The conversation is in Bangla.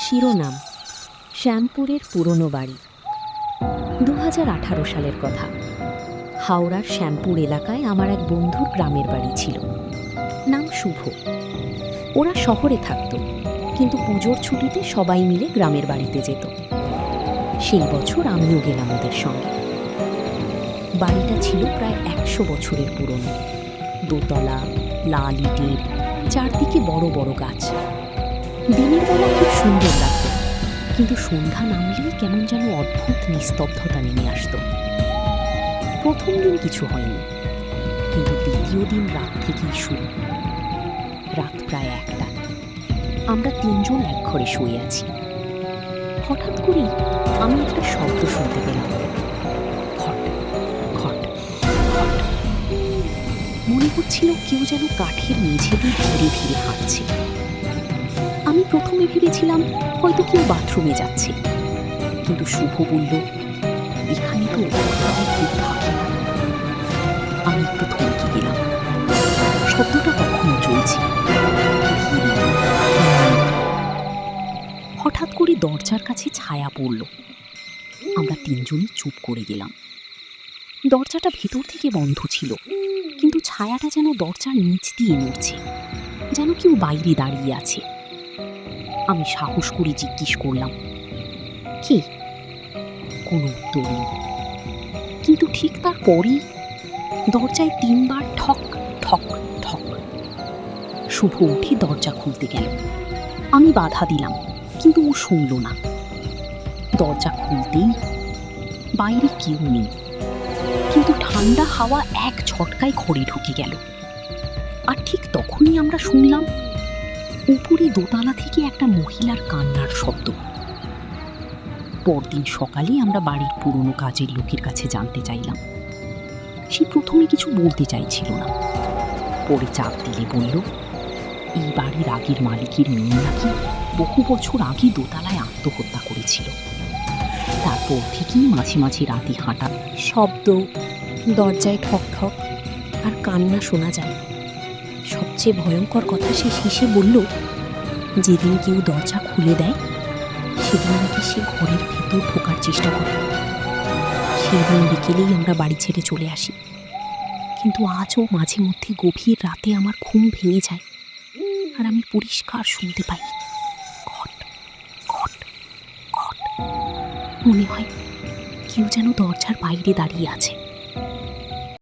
শিরোনাম: শ্যামপুরের পুরনো বাড়ি। 2018 সালের কথা। হাওড়ার শ্যামপুর এলাকায় আমার এক বন্ধুর গ্রামের বাড়ি ছিল। নাম শুভ। ওরা শহরে থাকত, কিন্তু পুজোর ছুটিতে সবাই মিলে গ্রামের বাড়িতে যেত। সেই বছর আমিও গেলাম ওদের সঙ্গে। বাড়িটা ছিল প্রায় 100 বছরের পুরনো। দোতলা, লাল ইটের, চারদিকে বড় বড় গাছ। দিনের বেলা খুব সুন্দর লাগত, কিন্তু সন্ধ্যা নামলেই কেমন যেন অদ্ভুত নিস্তব্ধতা নেমে আসত। প্রথম দিন কিছু হয়নি, কিন্তু দ্বিতীয় দিন রাত থেকেই শুরু। রাত প্রায় 1টা। আমরা 3জন এক ঘরে শুয়ে আছি। হঠাৎ করেই আমি একটা শব্দ শুনতে পেলাম। খট খট খট। মনে হচ্ছিল কেউ যেন কাঠের মেঝে দিয়ে ধীরে ধীরে হাঁটছে। আমি প্রথমে ভেবেছিলাম হয়তো কেউ বাথরুমে যাচ্ছে, কিন্তু শুভ বলল, এখানে তো কেউ থাকে না। আমি একটু থমকে গেলাম। শব্দটা কখনো চলছে। হঠাৎ করে দরজার কাছে ছায়া পড়ল। আমরা 3জনই চুপ করে গেলাম। দরজাটা ভেতর থেকে বন্ধ ছিল, কিন্তু ছায়াটা যেন দরজার নিচ দিয়ে নড়ছে, যেন কেউ বাইরে দাঁড়িয়ে আছে। আমি সাহস করে জিজ্ঞেস করলাম, কে? কোনো উত্তর নেই। কিন্তু ঠিক তারপরেই দরজায় 3বার ঠক ঠক ঠক। শুভ উঠে দরজা খুলতে গেল। আমি বাধা দিলাম, কিন্তু ও শুনল না। দরজা খুলতেই বাইরে কেউ নেই, কিন্তু ঠান্ডা হাওয়া এক ঝটকায় ঘরে ঢুকে গেল। আর ঠিক তখনই আমরা শুনলাম উপরে দোতলা থেকে একটা মহিলার কান্নার শব্দ। পরদিন সকালে আমরা বাড়ির পুরনো কাজের লোকের কাছে জানতে চাইলাম। সে প্রথমে কিছু বলতে চাইছিল না, পরে চাপ দিলে বলল, এই বাড়ির আগের মালিকের মেয়ে নাকি বহু বছর আগে দোতলায় আত্মহত্যা করেছিল। তারপর থেকেই মাঝে মাঝে রাতে হাঁটা শব্দ, দরজায় ঠক ঠক আর কান্না শোনা যায়। সবচেয়ে ভয়ঙ্কর কথা সে শেষে বলল, যেদিন কেউ দরজা খুলে দেয় সেদিন নাকি সে ঘরের ভেতর ঢোকার চেষ্টা করে। সেদিন বিকেলেই আমরা বাড়ি ছেড়ে চলে আসি, কিন্তু আজও মাঝে মধ্যে গভীর রাতে আমার ঘুম ভেঙে যায়, আর আমি পরিষ্কার শুনতে পাই ঘট ঘট ঘট। মনে হয় কেউ যেন দরজার বাইরে দাঁড়িয়ে আছে।